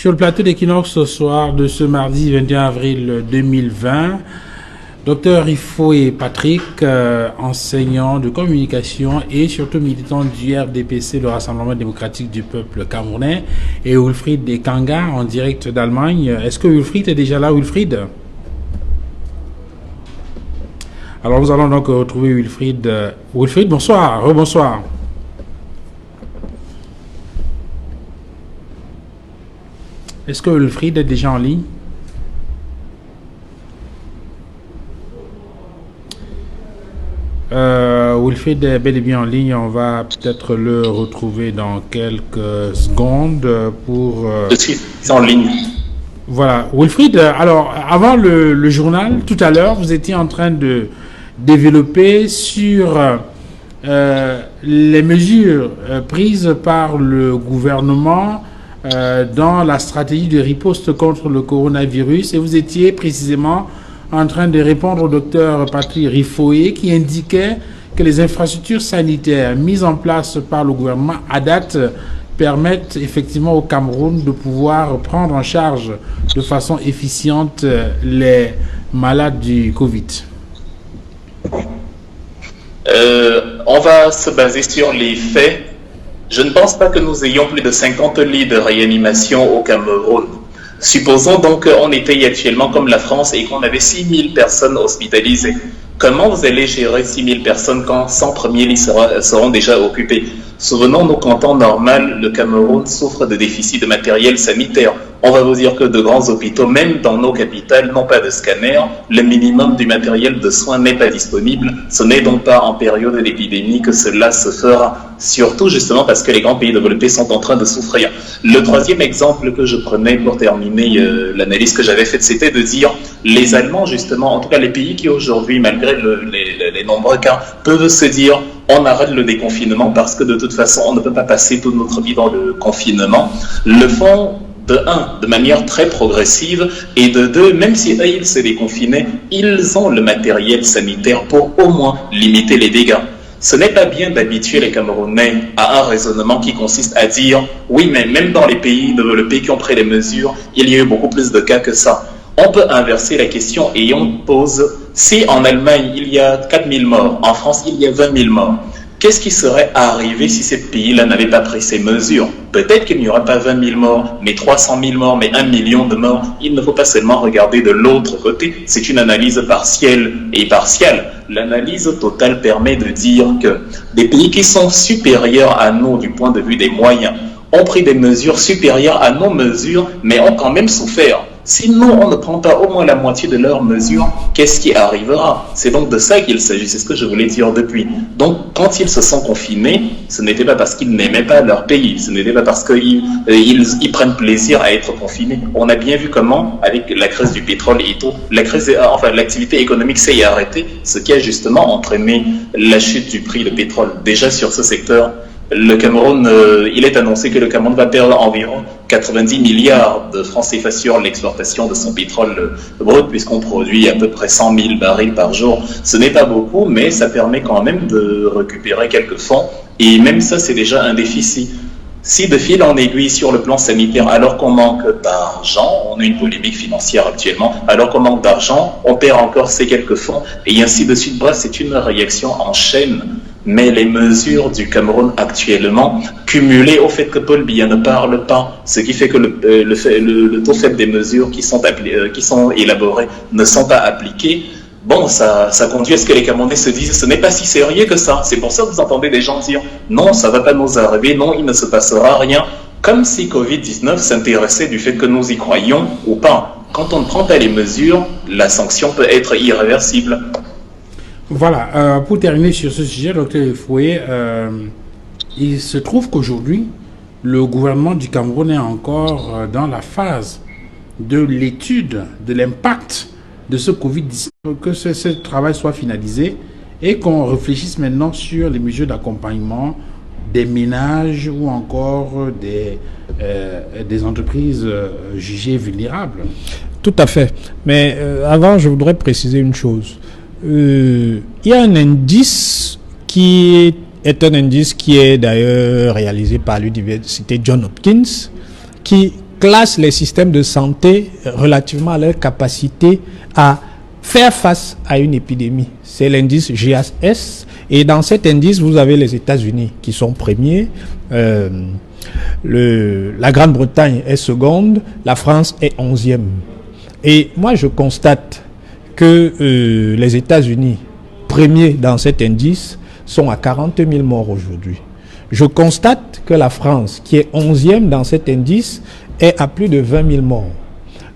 Sur le plateau d'Equinox ce soir de ce mardi 21 avril 2020, Docteur Riffoé Patrick, enseignant de communication et surtout militant du RDPC, le Rassemblement démocratique du peuple camerounais, et Wilfried Ekanga en direct d'Allemagne. Est-ce que Wilfried est déjà là, Wilfried? Alors nous allons donc retrouver Wilfried. Wilfried, bonsoir, rebonsoir. Est-ce que Wilfried est déjà en ligne? Wilfried est bel et bien en ligne. On va peut-être le retrouver dans quelques secondes pour... Je suis en ligne. Voilà. Wilfried, alors, avant le journal, tout à l'heure, vous étiez en train de développer sur les mesures prises par le gouvernement dans la stratégie de riposte contre le coronavirus, et vous étiez précisément en train de répondre au docteur Patrick Riffoé qui indiquait que les infrastructures sanitaires mises en place par le gouvernement à date permettent effectivement au Cameroun de pouvoir prendre en charge de façon efficiente les malades du Covid. On va se baser sur les faits. Je ne pense pas que nous ayons plus de 50 lits de réanimation au Cameroun. Supposons donc qu'on était actuellement comme la France et qu'on avait 6000 personnes hospitalisées. Comment vous allez gérer 6000 personnes quand 100 premiers lits seront déjà occupés? Souvenons-nous qu'en temps normal, le Cameroun souffre de déficit de matériel sanitaire. On va vous dire que de grands hôpitaux, même dans nos capitales, n'ont pas de scanner. Le minimum du matériel de soins n'est pas disponible. Ce n'est donc pas en période d'épidémie que cela se fera. Surtout justement parce que les grands pays développés sont en train de souffrir. Le troisième exemple que je prenais pour terminer l'analyse que j'avais faite, c'était de dire les Allemands justement, en tout cas les pays qui aujourd'hui, malgré les nombreux cas, peuvent se dire on arrête le déconfinement parce que de toute façon on ne peut pas passer toute notre vie dans le confinement, le font de un, de manière très progressive, et de deux, même si ils se déconfinaient, ils ont le matériel sanitaire pour au moins limiter les dégâts. Ce n'est pas bien d'habituer les Camerounais à un raisonnement qui consiste à dire « oui, mais même dans les pays développés qui ont pris les mesures, il y a eu beaucoup plus de cas que ça ». On peut inverser la question et on pose « si en Allemagne il y a 4000 morts, en France il y a 20 000 morts ». Qu'est-ce qui serait arrivé si ces pays-là n'avaient pas pris ces mesures? Peut-être qu'il n'y aurait pas 20 000 morts, mais 300 000 morts, mais 1 million de morts. Il ne faut pas seulement regarder de l'autre côté. C'est une analyse partielle et partiale. L'analyse totale permet de dire que des pays qui sont supérieurs à nous du point de vue des moyens ont pris des mesures supérieures à nos mesures, mais ont quand même souffert. Si nous, on ne prend pas au moins la moitié de leurs mesures, qu'est-ce qui arrivera? C'est donc de ça qu'il s'agit, c'est ce que je voulais dire depuis. Donc, quand ils se sont confinés, ce n'était pas parce qu'ils n'aimaient pas leur pays, ce n'était pas parce qu'ils prennent plaisir à être confinés. On a bien vu comment, avec la crise du pétrole et tout, l'activité économique s'est arrêtée, ce qui a justement entraîné la chute du prix du pétrole. Déjà sur ce secteur, le Cameroun, il est annoncé que le Cameroun va perdre environ 90 milliards de francs CFA sur l'exportation de son pétrole brut, puisqu'on produit à peu près 100 000 barils par jour. Ce n'est pas beaucoup, mais ça permet quand même de récupérer quelques fonds, et même ça, c'est déjà un déficit. Si de fil en aiguille sur le plan sanitaire, alors qu'on manque d'argent, on a une polémique financière actuellement, alors qu'on manque d'argent, on perd encore ces quelques fonds, et ainsi de suite. Bref, c'est une réaction en chaîne. Mais les mesures du Cameroun actuellement, cumulées au fait que Paul Biya ne parle pas, ce qui fait que le taux faible des mesures qui sont élaborées ne sont pas appliquées, bon, ça conduit à ce que les Camerounais se disent ce n'est pas si sérieux que ça. C'est pour ça que vous entendez des gens dire non, ça ne va pas nous arriver, non, il ne se passera rien, comme si Covid-19 s'intéressait du fait que nous y croyons ou pas. Quand on ne prend pas les mesures, la sanction peut être irréversible. Voilà, pour terminer sur ce sujet, Dr Foué, il se trouve qu'aujourd'hui, le gouvernement du Cameroun est encore dans la phase de l'étude de l'impact de ce Covid-19, que ce travail soit finalisé et qu'on réfléchisse maintenant sur les mesures d'accompagnement des ménages ou encore des entreprises jugées vulnérables. Tout à fait. Mais avant, je voudrais préciser une chose. Il y a un indice qui est un indice qui est d'ailleurs réalisé par l'université John Hopkins qui classe les systèmes de santé relativement à leur capacité à faire face à une épidémie. C'est l'indice GAS. Et dans cet indice, vous avez les États-Unis qui sont premiers, la Grande-Bretagne est seconde, la France est 11e. Et moi, je constate que les États-Unis, premiers dans cet indice, sont à 40 000 morts aujourd'hui. Je constate que la France, qui est 11e dans cet indice, est à plus de 20 000 morts.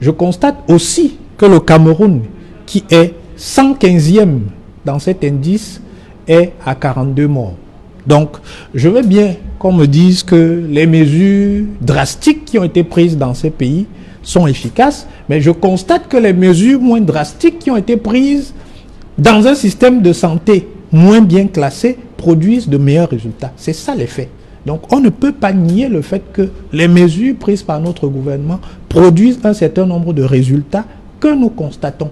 Je constate aussi que le Cameroun, qui est 115e dans cet indice, est à 42 morts. Donc, je veux bien qu'on me dise que les mesures drastiques qui ont été prises dans ces pays sont efficaces, mais je constate que les mesures moins drastiques qui ont été prises dans un système de santé moins bien classé produisent de meilleurs résultats. C'est ça l'effet. Donc, on ne peut pas nier le fait que les mesures prises par notre gouvernement produisent un certain nombre de résultats que nous constatons.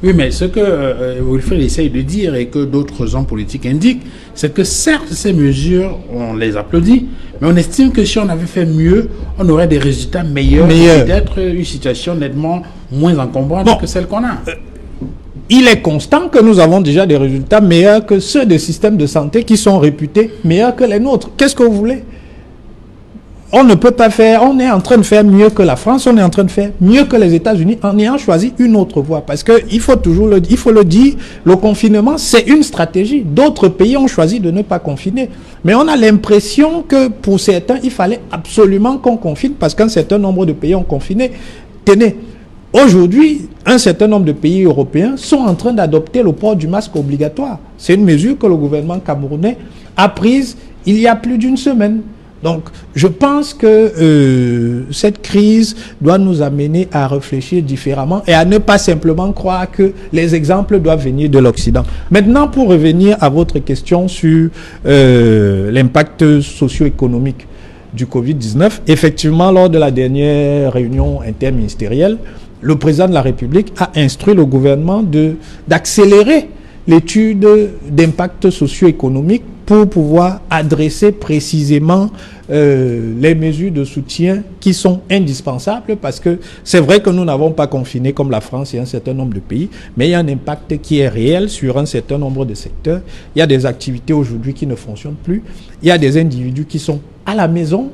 Oui, mais ce que Wilfried essaye de dire et que d'autres hommes politiques indiquent, c'est que certes, ces mesures, on les applaudit, mais on estime que si on avait fait mieux, on aurait des résultats meilleurs. Peut-être une situation nettement moins encombrante que celle qu'on a. Il est constant que nous avons déjà des résultats meilleurs que ceux des systèmes de santé qui sont réputés meilleurs que les nôtres. Qu'est-ce que vous voulez? On ne peut pas faire, on est en train de faire mieux que la France, on est en train de faire mieux que les États-Unis en ayant choisi une autre voie. Parce qu'il faut toujours le dire, le confinement, c'est une stratégie. D'autres pays ont choisi de ne pas confiner. Mais on a l'impression que pour certains, il fallait absolument qu'on confine parce qu'un certain nombre de pays ont confiné. Tenez, aujourd'hui, un certain nombre de pays européens sont en train d'adopter le port du masque obligatoire. C'est une mesure que le gouvernement camerounais a prise il y a plus d'une semaine. Donc, je pense que cette crise doit nous amener à réfléchir différemment et à ne pas simplement croire que les exemples doivent venir de l'Occident. Maintenant, pour revenir à votre question sur l'impact socio-économique du Covid-19, effectivement, lors de la dernière réunion interministérielle, le président de la République a instruit le gouvernement d'accélérer l'étude d'impact socio-économique pour pouvoir adresser précisément les mesures de soutien qui sont indispensables parce que c'est vrai que nous n'avons pas confiné comme la France et un certain nombre de pays, mais il y a un impact qui est réel sur un certain nombre de secteurs. Il y a des activités aujourd'hui qui ne fonctionnent plus. Il y a des individus qui sont à la maison,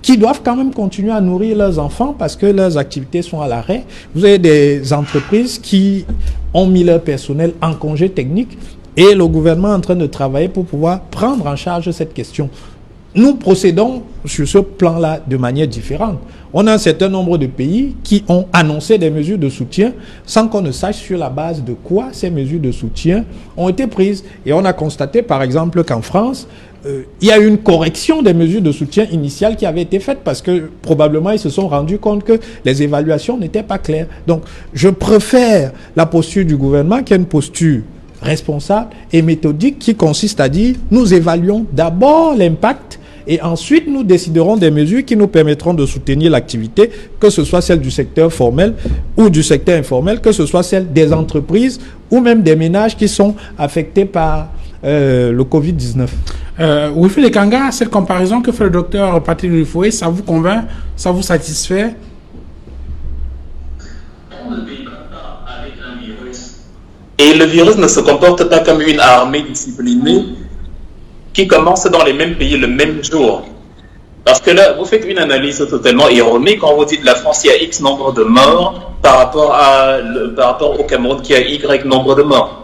qui doivent quand même continuer à nourrir leurs enfants parce que leurs activités sont à l'arrêt. Vous avez des entreprises qui ont mis leur personnel en congé technique et le gouvernement est en train de travailler pour pouvoir prendre en charge cette question. Nous procédons sur ce plan-là de manière différente. On a un certain nombre de pays qui ont annoncé des mesures de soutien sans qu'on ne sache sur la base de quoi ces mesures de soutien ont été prises. Et on a constaté par exemple qu'en France, il y a eu une correction des mesures de soutien initiales qui avaient été faites parce que probablement ils se sont rendus compte que les évaluations n'étaient pas claires. Donc je préfère la posture du gouvernement qui est une posture responsable et méthodique qui consiste à dire nous évaluons d'abord l'impact et ensuite nous déciderons des mesures qui nous permettront de soutenir l'activité, que ce soit celle du secteur formel ou du secteur informel, que ce soit celle des entreprises ou même des ménages qui sont affectés par le Covid-19. Wilfried Ekanga, cette comparaison que fait le docteur Patrick Rufoué, ça vous convainc? Ça vous satisfait? Et le virus ne se comporte pas comme une armée disciplinée qui commence dans les mêmes pays le même jour. Parce que là, vous faites une analyse totalement erronée quand vous dites la France, il y a X nombre de morts par rapport au Cameroun qui a Y nombre de morts.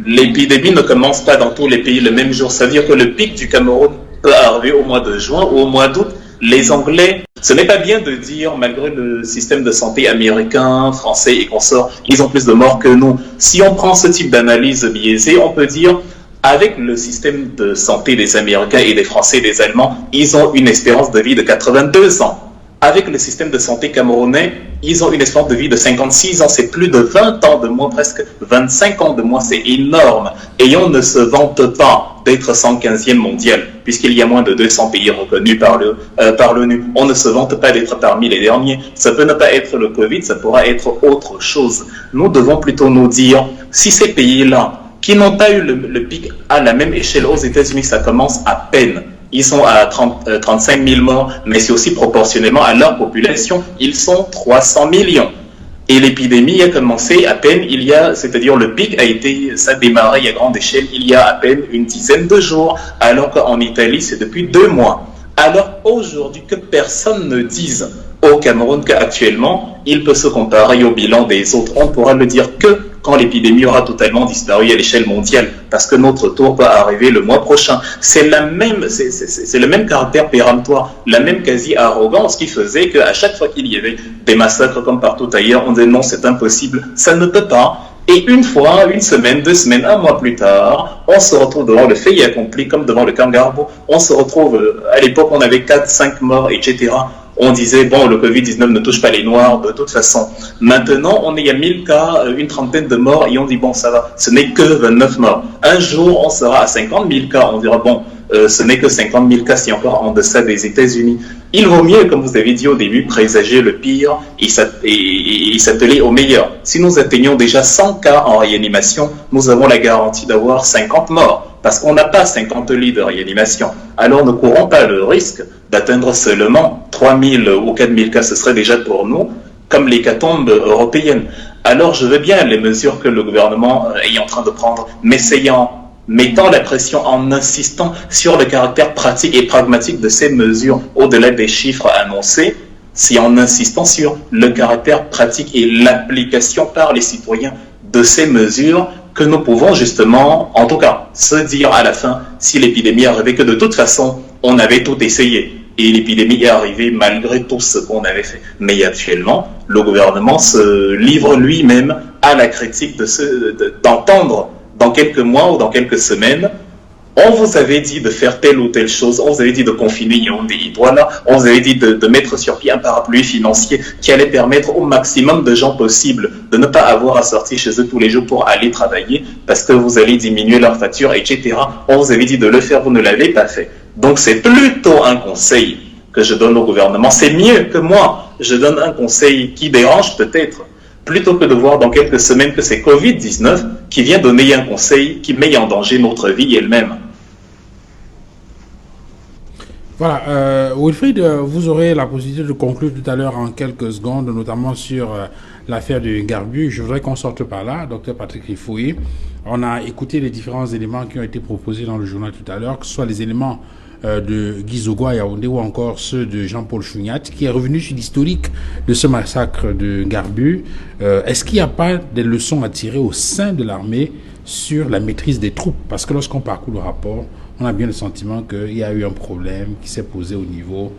L'épidémie ne commence pas dans tous les pays le même jour. Ça veut dire que le pic du Cameroun peut arriver au mois de juin ou au mois d'août. Les Anglais, ce n'est pas bien de dire, malgré le système de santé américain, français et consorts, ils ont plus de morts que nous. Si on prend ce type d'analyse biaisée, on peut dire, avec le système de santé des Américains et des Français et des Allemands, ils ont une espérance de vie de 82 ans. Avec le système de santé camerounais, ils ont une espérance de vie de 56 ans. C'est plus de 20 ans de moins, presque 25 ans de moins. C'est énorme. Et on ne se vante pas d'être 115e mondial, puisqu'il y a moins de 200 pays reconnus par l'ONU. On ne se vante pas d'être parmi les derniers. Ça peut ne pas être le Covid, ça pourra être autre chose. Nous devons plutôt nous dire, si ces pays-là, qui n'ont pas eu le pic à la même échelle aux États-Unis, ça commence à peine. ils sont à 35 000 morts, mais c'est aussi proportionnellement à leur population, ils sont 300 millions. Et l'épidémie a commencé à peine c'est-à-dire le pic ça a démarré à grande échelle il y a à peine une dizaine de jours, alors qu'en Italie, c'est depuis 2 mois. Alors aujourd'hui, que personne ne dise au Cameroun qu'actuellement, il peut se comparer au bilan des autres. On ne pourra le dire que quand l'épidémie aura totalement disparu à l'échelle mondiale, parce que notre tour va arriver le mois prochain. C'est le même caractère péremptoire, la même quasi-arrogance qui faisait qu'à chaque fois qu'il y avait des massacres comme partout ailleurs, on disait non, c'est impossible, ça ne peut pas. Et une fois, une semaine, 2 semaines, 1 mois plus tard, on se retrouve devant le fait accompli, comme devant le Kangaroo. On se retrouve, à l'époque, on avait 4, 5 morts, etc. On disait, bon, le Covid-19 ne touche pas les Noirs de toute façon. Maintenant, on est à 1000 cas, une trentaine de morts, et on dit, bon, ça va, ce n'est que 29 morts. Un jour, on sera à 50 000 cas, on dira, bon, ce n'est que 50 000 cas, c'est encore en deçà des États-Unis. Il vaut mieux, comme vous avez dit au début, présager le pire et s'atteler au meilleur. Si nous atteignons déjà 100 cas en réanimation, nous avons la garantie d'avoir 50 morts, parce qu'on n'a pas 50 lits de réanimation. Alors ne courons pas le risque d'atteindre seulement 3 000 ou 4 000 cas, ce serait déjà pour nous, comme l'hécatombe européenne. Alors je veux bien les mesures que le gouvernement est en train de prendre, mettant la pression en insistant sur le caractère pratique et pragmatique de ces mesures, au-delà des chiffres annoncés, c'est en insistant sur le caractère pratique et l'application par les citoyens de ces mesures que nous pouvons justement, en tout cas, se dire à la fin, si l'épidémie arrivait, que de toute façon, on avait tout essayé. Et l'épidémie est arrivée malgré tout ce qu'on avait fait. Mais actuellement, le gouvernement se livre lui-même à la critique d'entendre dans quelques mois ou dans quelques semaines, on vous avait dit de faire telle ou telle chose, on vous avait dit de confiner Yaoundé et Douala, on vous avait dit de mettre sur pied un parapluie financier qui allait permettre au maximum de gens possibles de ne pas avoir à sortir chez eux tous les jours pour aller travailler parce que vous allez diminuer leur facture, etc. On vous avait dit de le faire, vous ne l'avez pas fait. Donc c'est plutôt un conseil que je donne au gouvernement. C'est mieux que moi, je donne un conseil qui dérange peut-être, plutôt que de voir dans quelques semaines que c'est Covid-19 qui vient donner un conseil qui met en danger notre vie elle-même. Voilà, Wilfried, vous aurez la possibilité de conclure tout à l'heure en quelques secondes, notamment sur l'affaire de Garbu. Je voudrais qu'on sorte par là, Dr Patrick Rifoué. On a écouté les différents éléments qui ont été proposés dans le journal tout à l'heure, que ce soit les éléments de Guy Zogwa Yaoundé ou encore ceux de Jean-Paul Chouniat, qui est revenu sur l'historique de ce massacre de Garbu. Est-ce qu'il n'y a pas des leçons à tirer au sein de l'armée sur la maîtrise des troupes? Parce que lorsqu'on parcourt le rapport, on a bien le sentiment qu'il y a eu un problème qui s'est posé au niveau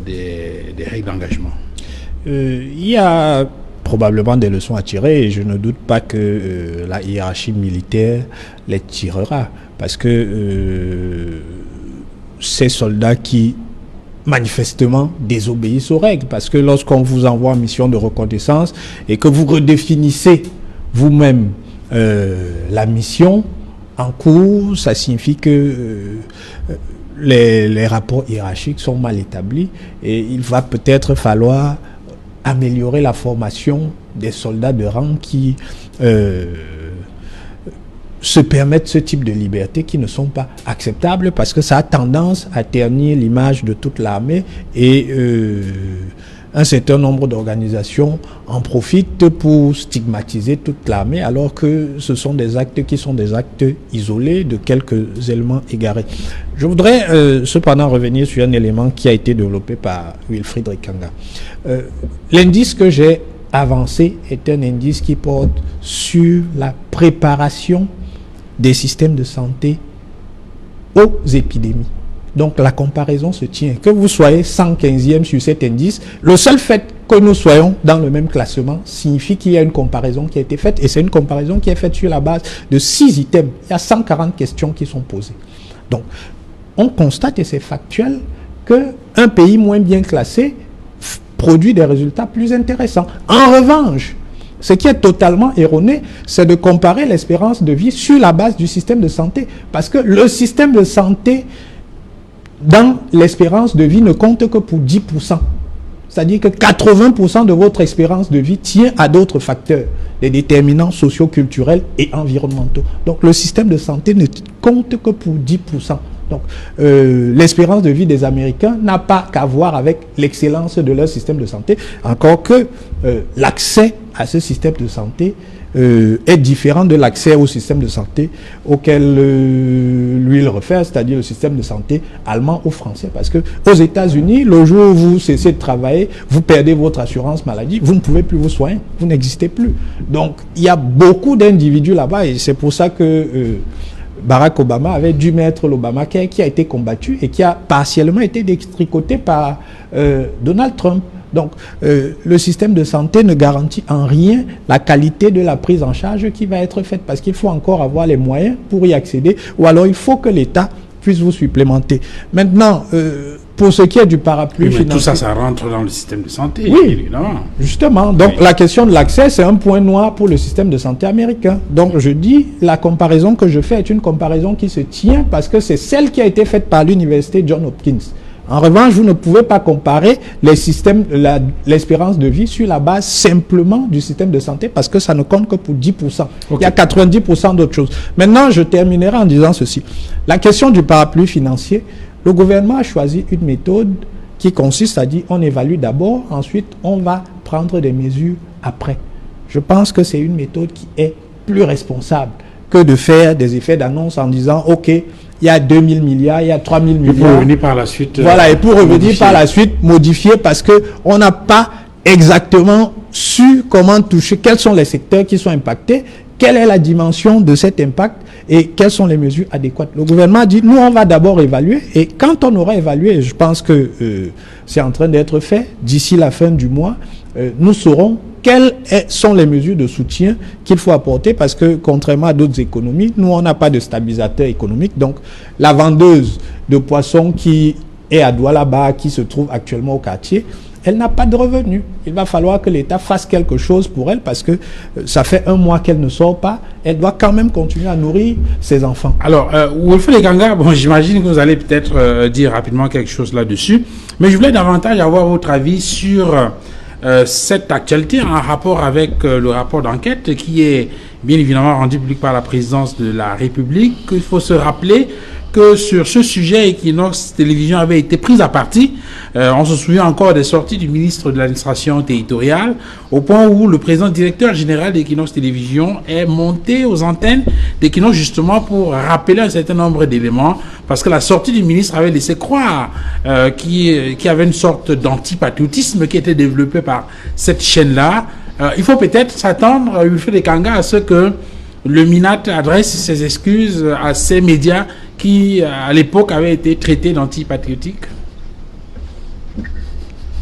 des règles d'engagement. Il y a probablement des leçons à tirer et je ne doute pas que la hiérarchie militaire les tirera. Parce que ces soldats qui manifestement désobéissent aux règles, parce que lorsqu'on vous envoie en mission de reconnaissance et que vous redéfinissez vous-même la mission en cours, ça signifie que les rapports hiérarchiques sont mal établis et il va peut-être falloir améliorer la formation des soldats de rang qui se permettre ce type de liberté qui ne sont pas acceptables parce que ça a tendance à ternir l'image de toute l'armée et un certain nombre d'organisations en profitent pour stigmatiser toute l'armée alors que ce sont des actes qui sont des actes isolés de quelques éléments égarés. Je voudrais cependant revenir sur un élément qui a été développé par Wilfried Rikanga. L'indice que j'ai avancé est un indice qui porte sur la préparation des systèmes de santé aux épidémies. Donc la comparaison se tient. Que vous soyez 115e sur cet indice, le seul fait que nous soyons dans le même classement signifie qu'il y a une comparaison qui a été faite et c'est une comparaison qui est faite sur la base de 6 items. Il y a 140 questions qui sont posées. Donc on constate, et c'est factuel, qu'un pays moins bien classé produit des résultats plus intéressants. En revanche, ce qui est totalement erroné, c'est de comparer l'espérance de vie sur la base du système de santé. Parce que le système de santé, dans l'espérance de vie, ne compte que pour 10%. C'est-à-dire que 80% de votre espérance de vie tient à d'autres facteurs, des déterminants socio-culturels et environnementaux. Donc le système de santé ne compte que pour 10%. Donc, l'espérance de vie des Américains n'a pas qu'à voir avec l'excellence de leur système de santé, encore que l'accès à ce système de santé est différent de l'accès au système de santé auquel lui il réfère, c'est-à-dire le système de santé allemand ou français. Parce que aux États-Unis, le jour où vous cessez de travailler, vous perdez votre assurance maladie, vous ne pouvez plus vous soigner, vous n'existez plus. Donc, il y a beaucoup d'individus là-bas et c'est pour ça que Barack Obama avait dû mettre l'Obamacare qui a été combattu et qui a partiellement été détricoté par Donald Trump. Donc, le système de santé ne garantit en rien la qualité de la prise en charge qui va être faite parce qu'il faut encore avoir les moyens pour y accéder ou alors il faut que l'État puisse vous supplémenter. Maintenant, pour ce qui est du parapluie financier... tout ça, ça rentre dans le système de santé, oui, évidemment. Justement. Donc, la question de l'accès, c'est un point noir pour le système de santé américain. Donc, je dis, la comparaison que je fais est une comparaison qui se tient parce que c'est celle qui a été faite par l'université Johns Hopkins. En revanche, vous ne pouvez pas comparer les systèmes, l'espérance de vie sur la base simplement du système de santé parce que ça ne compte que pour 10%. Okay. Il y a 90% d'autres choses. Maintenant, je terminerai en disant ceci. La question du parapluie financier, le gouvernement a choisi une méthode qui consiste à dire on évalue d'abord, ensuite on va prendre des mesures après. Je pense que c'est une méthode qui est plus responsable que de faire des effets d'annonce en disant ok, il y a 2000 milliards, il y a 3000 milliards. Et pour revenir par la suite. Voilà, et pour revenir par la suite, modifier parce qu'on n'a pas exactement su comment toucher, quels sont les secteurs qui sont impactés, quelle est la dimension de cet impact et quelles sont les mesures adéquates. Le gouvernement a dit, nous, on va d'abord évaluer et quand on aura évalué, je pense que c'est en train d'être fait, d'ici la fin du mois, nous saurons quelles sont les mesures de soutien qu'il faut apporter parce que contrairement à d'autres économies, nous on n'a pas de stabilisateur économique. Donc la vendeuse de poissons qui est à Douala, qui se trouve actuellement au quartier, elle n'a pas de revenus. Il va falloir que l'État fasse quelque chose pour elle parce que ça fait 1 mois qu'elle ne sort pas. Elle doit quand même continuer à nourrir ses enfants. Alors, Wilfred Ekanga, bon, j'imagine que vous allez peut-être dire rapidement quelque chose là-dessus, mais je voulais davantage avoir votre avis sur cette actualité en rapport avec le rapport d'enquête qui est bien évidemment rendu public par la présidence de la République. Il faut se rappeler que sur ce sujet, Equinox Télévision avait été prise à partie. On se souvient encore des sorties du ministre de l'administration territoriale, au point où le président directeur général d'Equinox Télévision est monté aux antennes d'Equinox justement pour rappeler un certain nombre d'éléments, parce que la sortie du ministre avait laissé croire qu'il y avait une sorte d'antipatriotisme qui était développé par cette chaîne-là. Il faut peut-être s'attendre, Wilfred Ekanga, à ce que le MINAT adresse ses excuses à ces médias qui, à l'époque, avaient été traités d'antipatriotiques.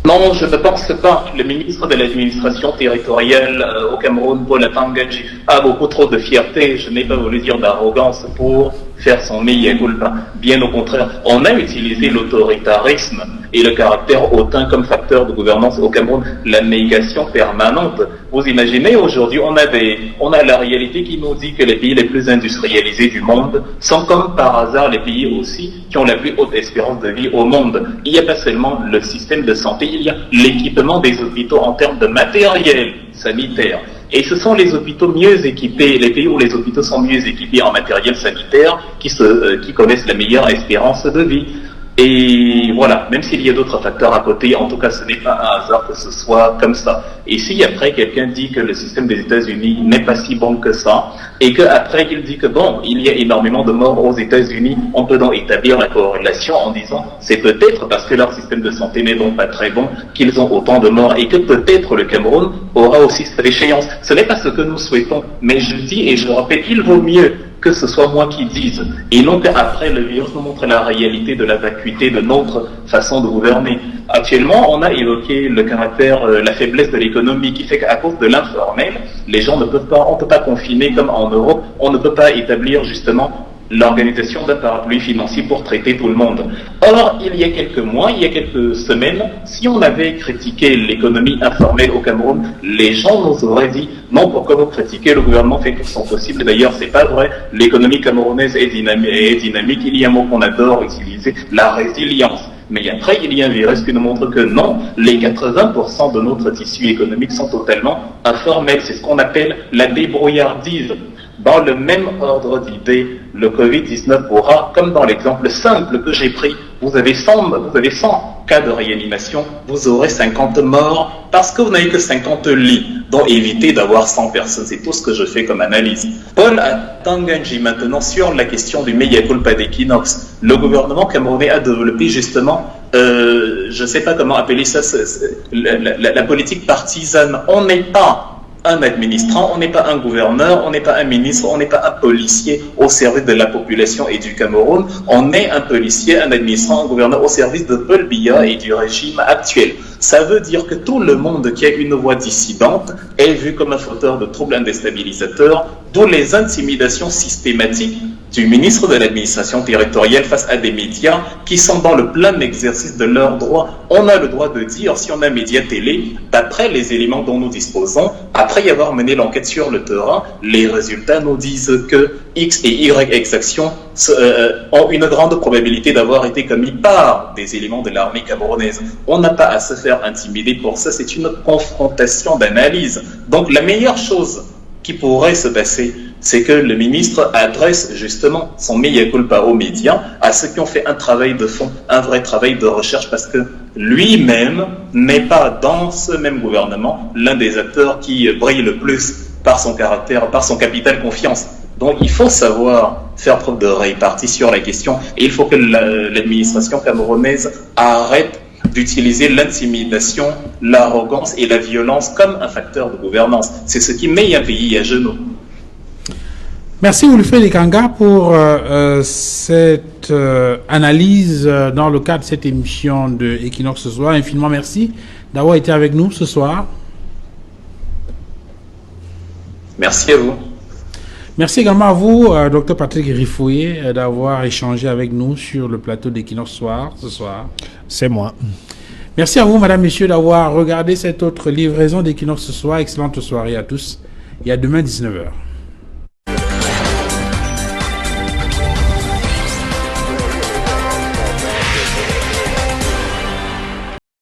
Non, je ne pense pas. Le ministre de l'administration territoriale au Cameroun, Paul Atanga-Djif, a beaucoup trop de fierté, je n'ai pas voulu dire d'arrogance, pour faire son mea culpa. Bien au contraire, on a utilisé l'autoritarisme et le caractère hautain comme facteur de gouvernance au Cameroun, la négation permanente. Vous imaginez, aujourd'hui, on a la réalité qui nous dit que les pays les plus industrialisés du monde sont comme par hasard les pays aussi qui ont la plus haute espérance de vie au monde. Il n'y a pas seulement le système de santé, il y a l'équipement des hôpitaux en termes de matériel sanitaire. Et ce sont les hôpitaux mieux équipés, les pays où les hôpitaux sont mieux équipés en matériel sanitaire qui connaissent la meilleure espérance de vie. Et voilà, même s'il y a d'autres facteurs à côté, en tout cas ce n'est pas un hasard que ce soit comme ça. Et si après quelqu'un dit que le système des États-Unis n'est pas si bon que ça, et qu'après il dit que bon, il y a énormément de morts aux États-Unis, on peut donc établir la corrélation en disant c'est peut-être parce que leur système de santé n'est donc pas très bon qu'ils ont autant de morts et que peut-être le Cameroun aura aussi cette échéance. Ce n'est pas ce que nous souhaitons, mais je dis et je rappelle, il vaut mieux que ce soit moi qui dise, et non qu'après le virus nous montre la réalité de la vacuité de notre façon de gouverner. Actuellement, on a évoqué le caractère, la faiblesse de l'économie qui fait qu'à cause de l'informel, les gens ne peuvent pas, on ne peut pas confiner comme en Europe, on ne peut pas établir justement l'organisation d'un parapluie financier pour traiter tout le monde. Or, il y a quelques mois, il y a quelques semaines, si on avait critiqué l'économie informelle au Cameroun, les gens nous auraient dit non, pourquoi vous critiquez, le gouvernement fait tout son possible. D'ailleurs, c'est pas vrai, l'économie camerounaise est dynamique, il y a un mot qu'on adore utiliser, la résilience. Mais après, il y a un virus qui nous montre que non, les 80% de notre tissu économique sont totalement informels. C'est ce qu'on appelle la débrouillardise. Dans le même ordre d'idée, le Covid-19 aura, comme dans l'exemple simple que j'ai pris, vous avez 100 cas de réanimation, vous aurez 50 morts parce que vous n'avez que 50 lits. Donc évitez d'avoir 100 personnes, c'est tout ce que je fais comme analyse. Paul Tanganji, maintenant sur la question du mea culpa d'Equinox. Le gouvernement camerounais a développé justement, je ne sais pas comment appeler ça, la politique partisane. On n'est pas un administrant, on n'est pas un gouverneur, on n'est pas un ministre, on n'est pas un policier au service de la population et du Cameroun, on est un policier, un administrant, un gouverneur au service de Paul Biya et du régime actuel. Ça veut dire que tout le monde qui a une voix dissidente est vu comme un fauteur de troubles, un déstabilisateur, d'où les intimidations systématiques du ministre de l'administration territoriale face à des médias qui sont dans le plein exercice de leurs droits. On a le droit de dire, si on a un média télé, d'après les éléments dont nous disposons, après y avoir mené l'enquête sur le terrain, les résultats nous disent que X et Y exactions ont une grande probabilité d'avoir été commis par des éléments de l'armée camerounaise. On n'a pas à se faire intimider pour ça, c'est une confrontation d'analyse. Donc la meilleure chose qui pourrait se passer, c'est que le ministre adresse justement son mea culpa aux médias, à ceux qui ont fait un travail de fond, un vrai travail de recherche, parce que lui-même n'est pas dans ce même gouvernement l'un des acteurs qui brille le plus par son caractère, par son capital confiance. Donc il faut savoir faire preuve de répartie sur la question, et il faut que l'administration camerounaise arrête d'utiliser l'intimidation, l'arrogance et la violence comme un facteur de gouvernance. C'est ce qui met un pays à genoux. Merci Wilfred Ekanga pour cette analyse dans le cadre de cette émission de Equinox ce soir. Infiniment merci d'avoir été avec nous ce soir. Merci à vous. Merci également à vous, Dr Patrick Rifoué, d'avoir échangé avec nous sur le plateau d'Equinox ce soir. C'est moi. Merci à vous, madame, messieurs, d'avoir regardé cette autre livraison d'Equinox ce soir. Excellente soirée à tous et à demain 19h.